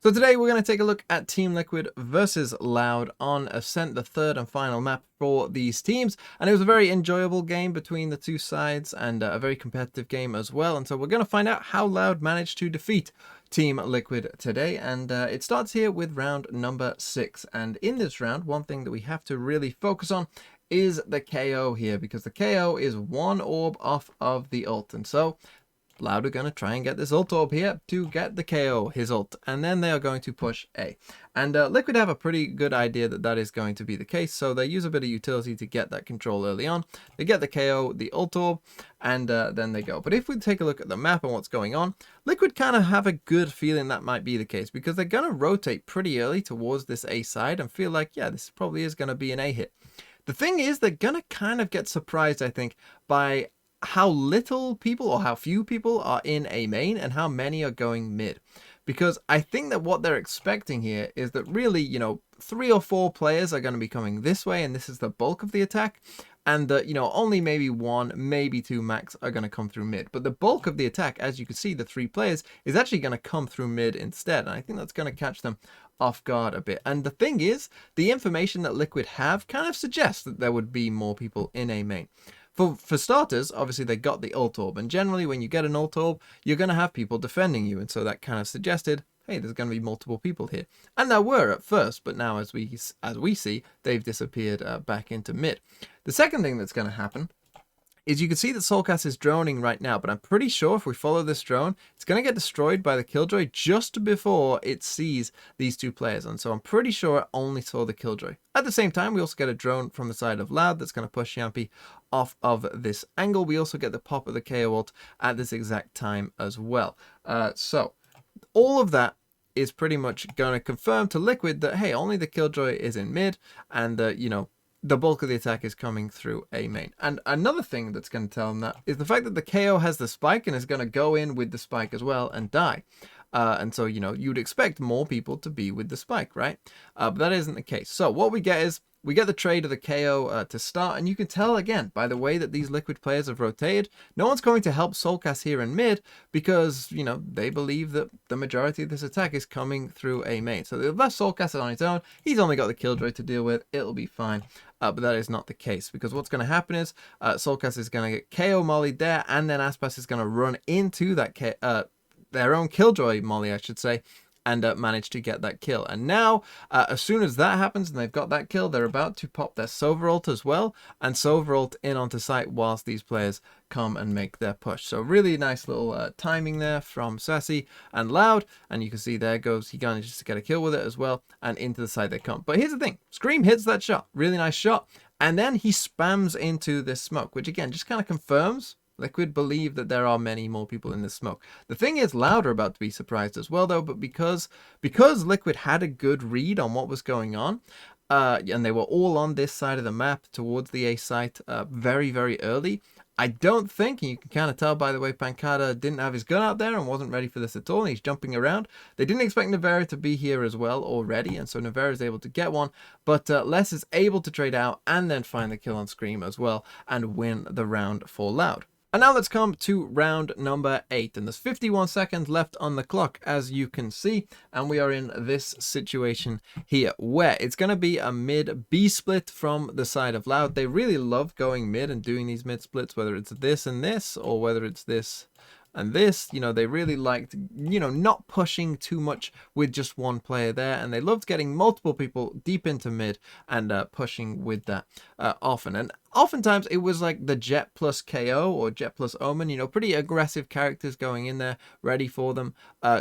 So today we're going to take a look at Team Liquid versus Loud on Ascent, the third and final map for these teams. And it was a very enjoyable game between the two sides and a very competitive game as well. And so we're going to find out how Loud managed to defeat Team Liquid today. And it starts here with round number 6. And in this round, one thing that we have to really focus on is the KO here, because the KO is one orb off of the ult. And so Loud are going to try and get this ult orb here to get the KO, his ult, and then they are going to push A. And Liquid have a pretty good idea that that is going to be the case, so they use a bit of utility to get that control early on. They get the KO, the ult orb, and then they go. But if we take a look at the map and what's going on, Liquid kind of have a good feeling that might be the case, because they're going to rotate pretty early towards this A side and feel like, yeah, this probably is going to be an A hit. The thing is, they're going to kind of get surprised, I think, by how little people or how few people are in A main and how many are going mid. Because I think that what they're expecting here is that really, you know, 3 or 4 players are going to be coming this way and this is the bulk of the attack. And that, you know, only maybe 1, maybe 2 max are going to come through mid. But the bulk of the attack, as you can see, the 3 players, is actually going to come through mid instead. And I think that's going to catch them off guard a bit. And the thing is, the information that Liquid have kind of suggests that there would be more people in A main. For starters, obviously they got the ult orb, and generally when you get an ult orb, you're going to have people defending you, and so that kind of suggested, hey, there's going to be multiple people here. And there were at first, but now as we see, they've disappeared back into mid. The second thing that's going to happen is you can see that Soulcast is droning right now, but I'm pretty sure if we follow this drone, it's going to get destroyed by the Killjoy just before it sees these 2 players. And so I'm pretty sure it only saw the Killjoy. At the same time, we also get a drone from the side of Loud that's going to push Yampi off of this angle. We also get the pop of the KO ult at this exact time as well. So all of that is pretty much going to confirm to Liquid that, hey, only the Killjoy is in mid, and you know, the bulk of the attack is coming through A main. And another thing that's going to tell them that is the fact that the KO has the spike and is going to go in with the spike as well and die. And so, you know, you'd expect more people to be with the spike, right? But that isn't the case. So what we get is, we get the trade of the KO to start, and you can tell again by the way that these Liquid players have rotated, no one's going to help Soulcast here in mid because, you know, they believe that the majority of this attack is coming through A main. So they've left Soulcast on his own. He's only got the Killjoy to deal with. It'll be fine. But that is not the case, because what's going to happen is Soulcast is going to get KO mollied there, and then Aspas is going to run into that their own Killjoy molly, I should say, and manage to get that kill. And now, as soon as that happens and they've got that kill, they're about to pop their Sova ult as well, and Sova ult in onto site whilst these players come and make their push. So really nice little timing there from Sassy and Loud, and you can see there goes, he manages to get a kill with it as well, and into the side they come. But here's the thing, Scream hits that shot, really nice shot, and then he spams into this smoke, which again just kind of confirms Liquid believe that there are many more people in this smoke. The thing is, Loud are about to be surprised as well, though, but because Liquid had a good read on what was going on, and they were all on this side of the map towards the A site very, very early, I don't think, and you can kind of tell by the way Pancada didn't have his gun out there and wasn't ready for this at all, and he's jumping around. They didn't expect Navera to be here as well already, and so Navera is able to get one, but Les is able to trade out and then find the kill on Scream as well and win the round for Loud. And now let's come to round number 8, and there's 51 seconds left on the clock, as you can see, and we are in this situation here, where it's going to be a mid B split from the side of Loud. They really love going mid and doing these mid splits, whether it's this and this, or whether it's this and this. You know, they really liked, you know, not pushing too much with just one player there, and they loved getting multiple people deep into mid and pushing with that often. And oftentimes it was like the Jet plus KO or Jet plus Omen, you know, pretty aggressive characters going in there, ready for them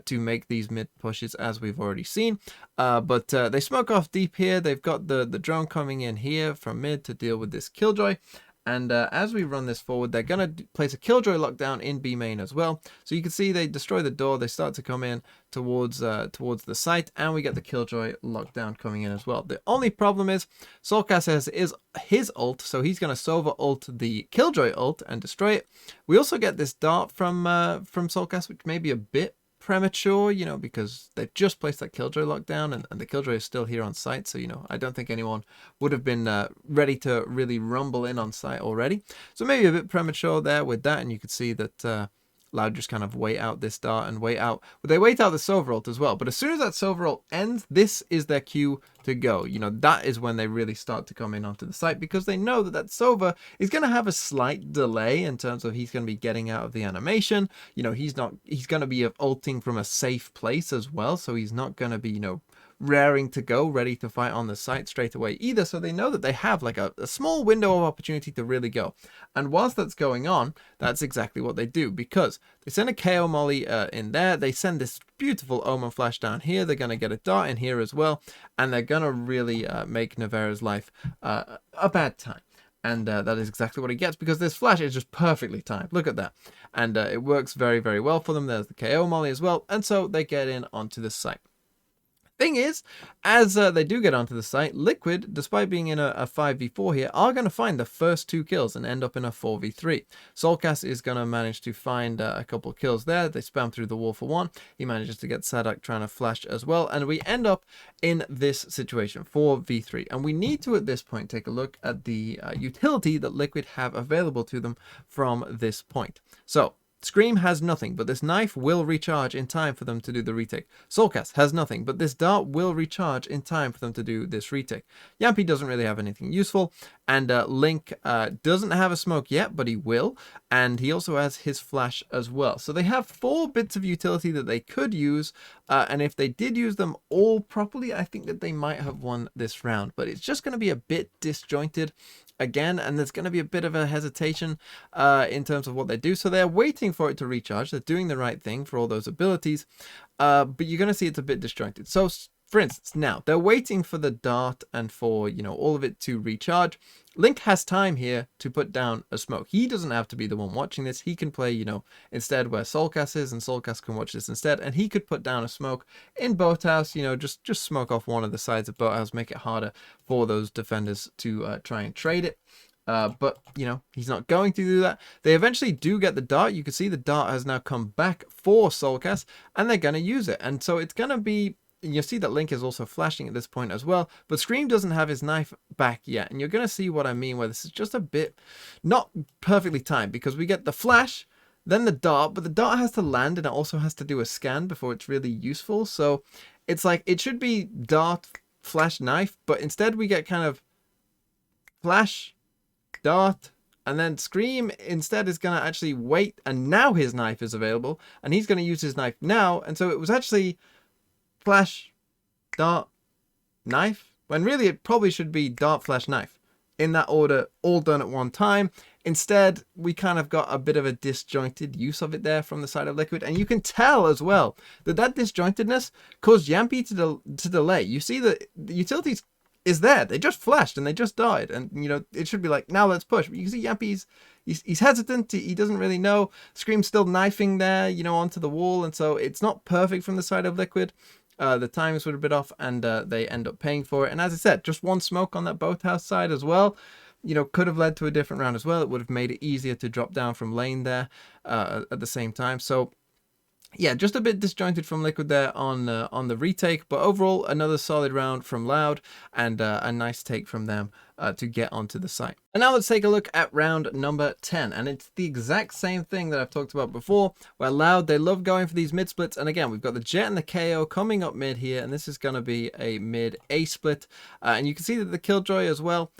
to make these mid pushes, as we've already seen. But they smoke off deep here. They've got the drone coming in here from mid to deal with this Killjoy. And as we run this forward, they're going to place a Killjoy lockdown in B main as well. So you can see they destroy the door. They start to come in towards the site, and we get the Killjoy lockdown coming in as well. The only problem is Soulcast has his ult, so he's going to Sova ult the Killjoy ult and destroy it. We also get this dart from Soulcast, which may be a bit premature, you know, because they've just placed that Killjoy lockdown, and the Killjoy is still here on site, so, you know, I don't think anyone would have been ready to really rumble in on site already. So maybe a bit premature there with that, and you could see that Loud just kind of wait out this dart and wait out. But they wait out the Sova ult as well. But as soon as that Sova ult ends, this is their cue to go. You know, that is when they really start to come in onto the site, because they know that that Sova is going to have a slight delay in terms of he's going to be getting out of the animation. You know, he's going to be ulting from a safe place as well. So he's not going to be, you know, raring to go, ready to fight on the site straight away either. So they know that they have like a small window of opportunity to really go. And whilst that's going on, that's exactly what they do, because they send a KO molly in there. They send this beautiful Omen flash down here. They're going to get a dart in here as well. And they're going to really make Navera's life a bad time. And that is exactly what he gets, because this flash is just perfectly timed. Look at that. And it works very, very well for them. There's the KO molly as well. And so they get in onto the site. Thing is, as they do get onto the site, Liquid, despite being in a 5v4 here, are going to find the first 2 kills and end up in a 4v3. Soulcast is going to manage to find a couple kills there. They spam through the wall for 1. He manages to get Sadak trying to flash as well. And we end up in this situation, 4v3. And we need to, at this point, take a look at the utility that Liquid have available to them from this point. So, Scream has nothing, but this knife will recharge in time for them to do the retake. Soulcast has nothing, but this dart will recharge in time for them to do this retake. Yampy doesn't really have anything useful, and Link doesn't have a smoke yet, but he will, and he also has his flash as well. So they have 4 bits of utility that they could use, and if they did use them all properly, I think that they might have won this round, but it's just going to be a bit disjointed again, and there's going to be a bit of a hesitation in terms of what they do. So they're waiting for it to recharge. They're doing the right thing for all those abilities, but you're going to see it's a bit disjointed. So for instance, now they're waiting for the dart and for, you know, all of it to recharge. Link has time here to put down a smoke. He doesn't have to be the one watching this. He can play, you know, instead where Soulcast is, and Soulcast can watch this instead. And he could put down a smoke in Boathouse, you know, just smoke off one of the sides of Boathouse, make it harder for those defenders to try and trade it. But, you know, he's not going to do that. They eventually do get the dart. You can see the dart has now come back for Soulcast, and they're going to use it. And so it's going to be... You'll see that Link is also flashing at this point as well, but Scream doesn't have his knife back yet, and you're going to see what I mean, where this is just a bit not perfectly timed, because we get the flash, then the dart, but the dart has to land, and it also has to do a scan before it's really useful. So it's like, it should be dart, flash, knife, but instead we get kind of flash, dart, and then Scream instead is going to actually wait, and now his knife is available, and he's going to use his knife now, and so it was actually flash, dart, knife, when really it probably should be dart, flash, knife in that order, all done at one time. Instead, we kind of got a bit of a disjointed use of it there from the side of Liquid, and you can tell as well that that disjointedness caused Yampy to delay. You see that the utilities is there, they just flashed and they just died, and you know it should be like, now let's push, but you can see Yampy's he's hesitant, he doesn't really know. Scream's still knifing there, you know, onto the wall, and so it's not perfect from the side of Liquid. The timings were a bit off, and they end up paying for it. And as I said, just one smoke on that Boathouse side as well, you know, could have led to a different round as well. It would have made it easier to drop down from lane there at the same time. So yeah, just a bit disjointed from Liquid there on the retake, but overall another solid round from Loud, and a nice take from them to get onto the site. And now let's take a look at round number 10, and it's the exact same thing that I've talked about before, where Loud, they love going for these mid splits, and again we've got the Jet and the KO coming up mid here, and this is going to be a mid A split, and you can see that the Killjoy as well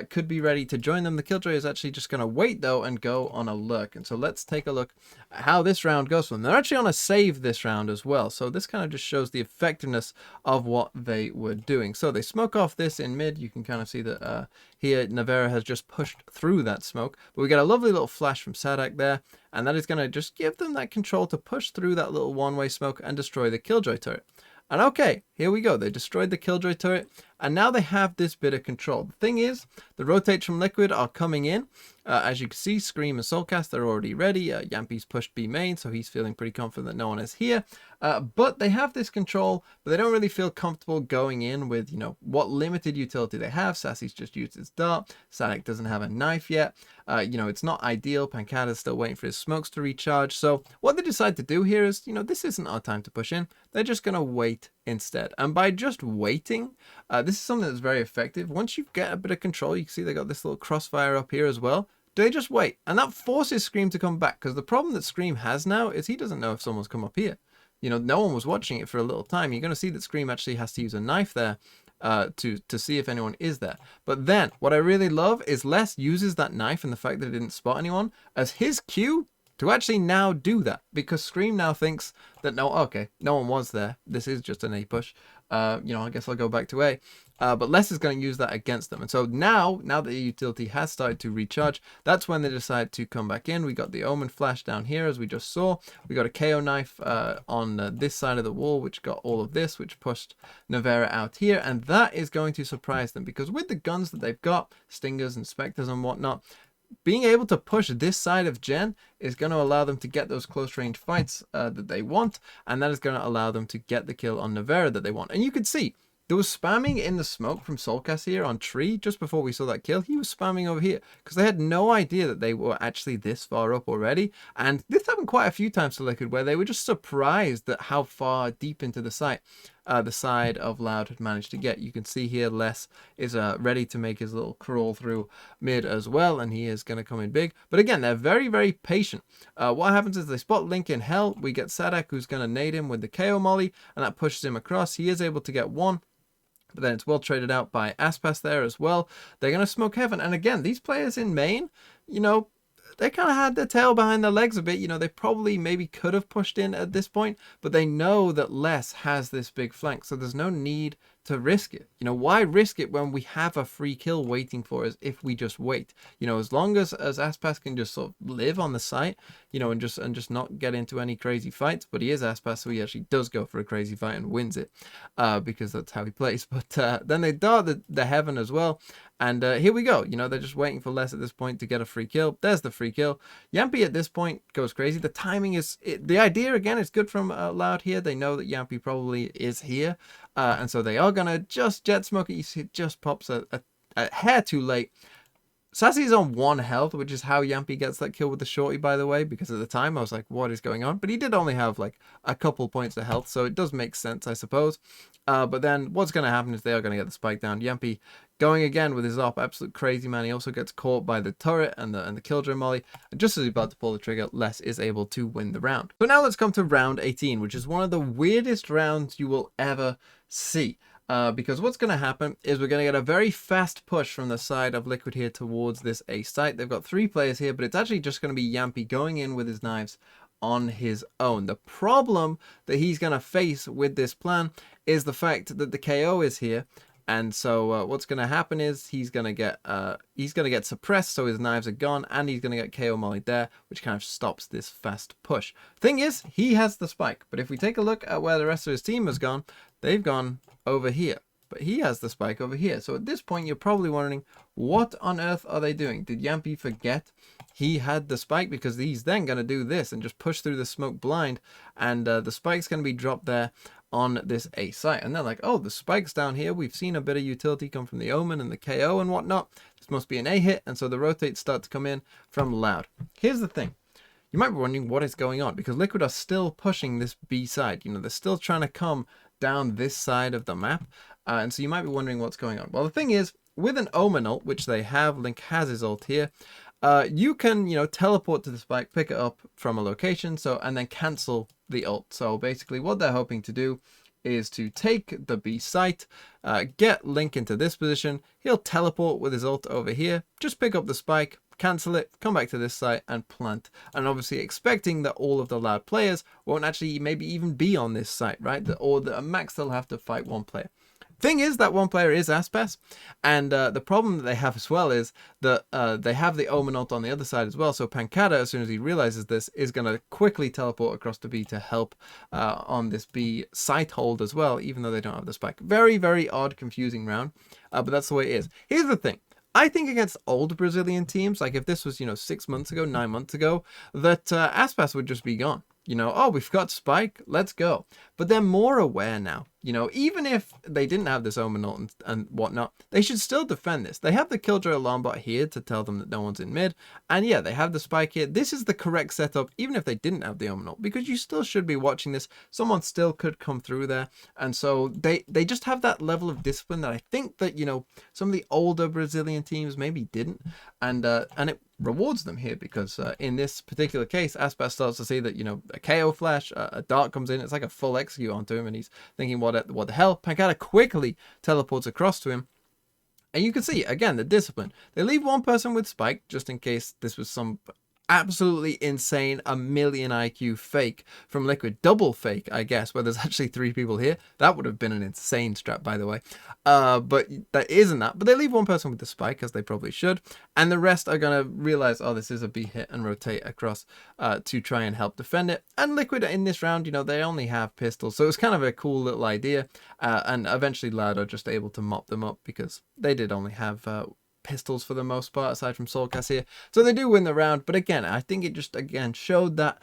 could be ready to join them. The Killjoy is actually just going to wait though and go on a lurk. And so let's take a look at how this round goes for them. They're actually on a save this round as well. So this kind of just shows the effectiveness of what they were doing. So they smoke off this in mid. You can kind of see that here Navera has just pushed through that smoke. But we get a lovely little flash from Sadak there. And that is going to just give them that control to push through that little one-way smoke and destroy the Killjoy turret. And okay, here we go. They destroyed the Killjoy turret, and now they have this bit of control. The thing is, the rotates from Liquid are coming in. As you can see, Scream and Soulcast are already ready. Yampy's pushed B main, so he's feeling pretty confident that no one is here. But they have this control, but they don't really feel comfortable going in with, you know, what limited utility they have. Sassy's just used his dart. Sadak doesn't have a knife yet. You know, it's not ideal. Pancada's still waiting for his smokes to recharge. So what they decide to do here is, you know, this isn't our time to push in. They're just going to wait instead. And by just waiting, this is something that's very effective. Once you get a bit of control, you can see they got this little crossfire up here as well. they just wait. And that forces Scream to come back, because the problem that Scream has now is he doesn't know if someone's come up here. You know, no one was watching it for a little time. You're going to see that Scream actually has to use a knife there to see if anyone is there. But then, what I really love is Les uses that knife and the fact that it didn't spot anyone as his cue to actually now do that, because Scream now thinks that no, okay, no one was there. This is just an A push. You know, I guess I'll go back to A. But Les is going to use that against them. And so now that the utility has started to recharge, that's when they decide to come back in. We got the Omen flash down here, as we just saw. We got a KO knife on this side of the wall, which got all of this, which pushed Nevera out here. And that is going to surprise them, because with the guns that they've got, Stingers and Spectres and whatnot, being able to push this side of Gen is going to allow them to get those close range fights that they want, and that is going to allow them to get the kill on Nevera that they want. And you could see there was spamming in the smoke from Soulcast here on Tree just before we saw that kill. He was spamming over here because they had no idea that they were actually this far up already. And this happened quite a few times to Liquid, where they were just surprised at how far deep into the site the side of Loud had managed to get. You can see here Les is ready to make his little crawl through mid as well, and he is going to come in big. But again, they're very, very patient. What happens is they spot Link in Hell. We get Sadak, who's going to nade him with the KO molly, and that pushes him across. He is able to get one. But then it's well traded out by Aspas there as well. They're going to smoke Heaven. And again, these players in main, you know, they kind of had their tail behind their legs a bit. You know, they probably maybe could have pushed in at this point, but they know that Les has this big flank, so there's no need to risk it. You know, why risk it when we have a free kill waiting for us if we just wait? You know, as long as Aspas can just sort of live on the site, you know, and just not get into any crazy fights. But he is Aspas, so he actually does go for a crazy fight and wins it because that's how he plays. But then they dart the Heaven as well. And here we go. You know, they're just waiting for Les at this point to get a free kill. There's the free kill. Yampy at this point goes crazy. The timing is... the idea, again, is good from Loud here. They know that Yampy probably is here. And so they are going to just jet smoke it. You see it just pops a hair too late. Sassy's on 1 health, which is how Yampy gets that kill with the shorty, by the way, because at the time I was like, what is going on? But he did only have like a couple points of health, so it does make sense, I suppose. But then what's going to happen is they are going to get the spike down. Yampy going again with his op, absolute crazy, man. He also gets caught by the turret and the killjoy molly. And just as he's about to pull the trigger, Les is able to win the round. So now let's come to round 18, which is one of the weirdest rounds you will ever see. Because what's going to happen is we're going to get a very fast push from the side of Liquid here towards this A site. They've got 3 players here, but it's actually just going to be Yampy going in with his knives on his own. The problem that he's going to face with this plan is the fact that the KO is here. And so what's going to happen is he's going to get suppressed, so his knives are gone, and he's going to get KO molly there, which kind of stops this fast push. Thing is, he has the spike, but if we take a look at where the rest of his team has gone, they've gone over here. But he has the spike over here. So at this point, you're probably wondering, what on earth are they doing? Did Yampy forget he had the spike? Because he's then going to do this and just push through the smoke blind, and the spike's going to be dropped there on this A site. And they're like, oh, the spike's down here. We've seen a bit of utility come from the Omen and the KO and whatnot. This must be an A hit. And so the rotates start to come in from Loud. Here's the thing. You might be wondering what is going on, because Liquid are still pushing this B side. You know, they're still trying to come down this side of the map. And so you might be wondering what's going on. Well, the thing is, with an Omen ult, which they have, Link has his ult here, you can, you know, teleport to the spike, pick it up from a location, and then cancel the ult. So basically what they're hoping to do is to take the B site, get Link into this position. He'll teleport with his ult over here, just pick up the spike, cancel it, come back to this site and plant. And obviously expecting that all of the Loud players won't actually maybe even be on this site, right? Or at max they'll have to fight 1 player. Thing is, that 1 player is Aspas, and the problem that they have as well is that they have the Omen ult on the other side as well, so Pancata, as soon as he realizes this, is going to quickly teleport across to B to help on this B site hold as well, even though they don't have the spike. Very, very odd, confusing round, but that's the way it is. Here's the thing. I think against old Brazilian teams, like if this was, you know, 6 months ago, 9 months ago, that Aspas would just be gone. You know, oh, we've got spike, let's go. But they're more aware now. You know, even if they didn't have this Omen ult and whatnot, they should still defend this. They have the Killjoy alarm bot here to tell them that no one's in mid. And yeah, they have the spike here. This is the correct setup, even if they didn't have the Omen ult, because you still should be watching this. Someone still could come through there. And so they just have that level of discipline that I think that, you know, some of the older Brazilian teams maybe didn't. And it rewards them here, because in this particular case, Aspas starts to see that, you know, a KO flash, a dart comes in, it's like a full execute onto him, and he's thinking, what the hell? Pancata quickly teleports across to him. And you can see, again, the discipline. They leave one person with Spike, just in case this was some absolutely insane, a million IQ fake from Liquid. Double fake, I guess, where there's actually 3 people here. That would have been an insane strat, by the way. But that isn't that. But they leave one person with the Spike, as they probably should. And the rest are going to realize, oh, this is a B hit, and rotate across to try and help defend it. And Liquid in this round, you know, they only have pistols. So it's kind of a cool little idea. And eventually Loud are just able to mop them up, because they did only have pistols for the most part, aside from Soulcast here. So they do win the round, but again, I think it just again showed that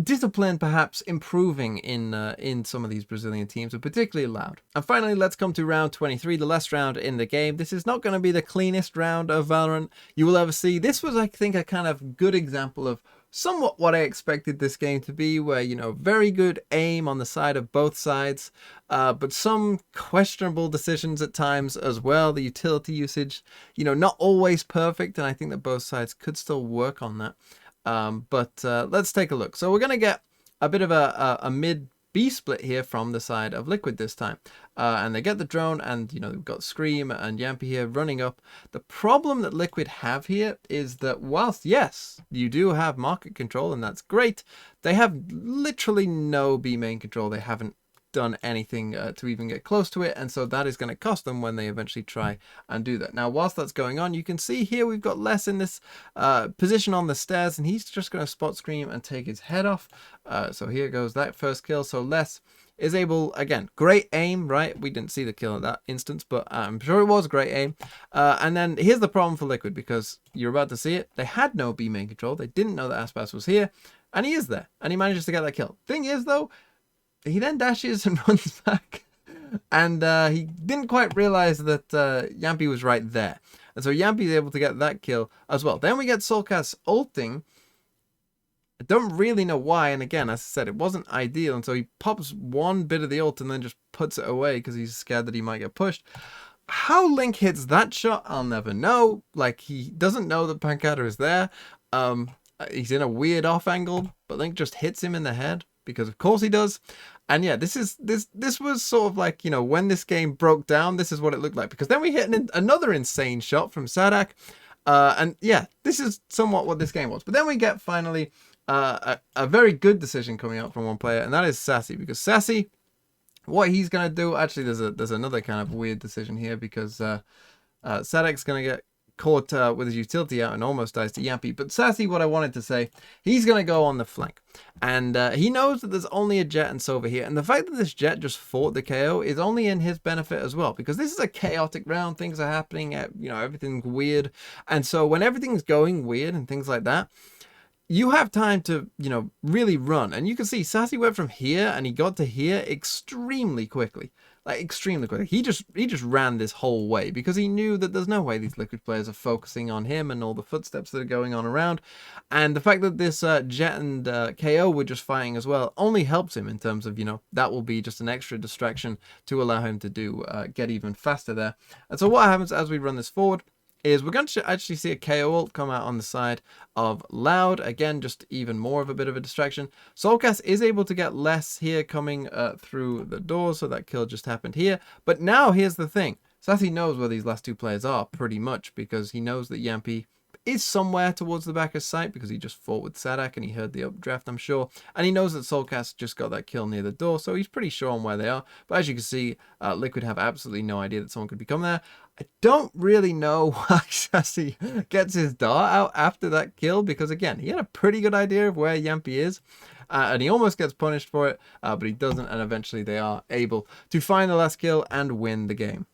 discipline perhaps improving in some of these Brazilian teams, but particularly Loud. And finally, let's come to round 23, the last round in the game. This is not going to be the cleanest round of Valorant you will ever see. This was, I think, a kind of good example of somewhat what I expected this game to be, where, you know, very good aim on the side of both sides, but some questionable decisions at times as well. The utility usage, you know, not always perfect, and I think that both sides could still work on that. But let's take a look. So we're going to get a bit of a mid B split here from the side of Liquid this time. And they get the drone, and, you know, we've got Scream and Yampy here running up. The problem that Liquid have here is that whilst, yes, you do have market control, and that's great, they have literally no B main control. They haven't done anything to even get close to it, and so that is going to cost them when they eventually try and do that. Now, whilst that's going on, you can see here we've got Les in this position on the stairs, and he's just going to spot Scream and take his head off. So here goes that first kill. So Les is able, again, great aim, right? We didn't see the kill at that instance, but I'm sure it was great aim. And then here's the problem for Liquid, because you're about to see it. They had no B main control. They didn't know that Aspas was here, and he is there, and he manages to get that kill. Thing is, though, he then dashes and runs back, and he didn't quite realize that Yampy was right there. And so Yampy is able to get that kill as well. Then we get Soulcast ulting. I don't really know why, and again, as I said, it wasn't ideal, and so he pops one bit of the ult and then just puts it away because he's scared that he might get pushed. How Link hits that shot, I'll never know. Like, he doesn't know that Pancata is there. He's in a weird off angle, but Link just hits him in the head, because of course he does. And yeah, this was sort of like, you know, when this game broke down, this is what it looked like, because then we hit another insane shot from Sadak. And yeah, this is somewhat what this game was. But then we get finally a very good decision coming out from one player, and that is Sassy, because Sassy, what he's going to do, actually there's another kind of weird decision here, because Sadak's going to get caught with his utility out and almost dies to Yampy. But Sassy, what I wanted to say, he's going to go on the flank. And he knows that there's only a Jet and Sova here. And the fact that this Jet just fought the KO is only in his benefit as well, because this is a chaotic round. Things are happening, you know, everything's weird. And so when everything's going weird and things like that, you have time to, you know, really run. And you can see Sassy went from here and he got to here extremely quickly. Like, extremely quickly. He just ran this whole way, because he knew that there's no way these Liquid players are focusing on him and all the footsteps that are going on around. And the fact that this Jet and KO were just fighting as well only helps him in terms of, you know, that will be just an extra distraction to allow him to do get even faster there. And so what happens as we run this forward is we're going to actually see a KO ult come out on the side of Loud. Again, just even more of a bit of a distraction. Soulcast is able to get less here coming through the door, so that kill just happened here. But now here's the thing. Sassy knows where these last two players are pretty much, because he knows that Yampy is somewhere towards the back of sight, because he just fought with Sadak and he heard the updraft, I'm sure. And he knows that Soulcast just got that kill near the door, so he's pretty sure on where they are. But as you can see, Liquid have absolutely no idea that someone could become there. I don't really know why Sassy gets his dart out after that kill, because again, he had a pretty good idea of where Yampy is. And he almost gets punished for it, but he doesn't, and eventually they are able to find the last kill and win the game.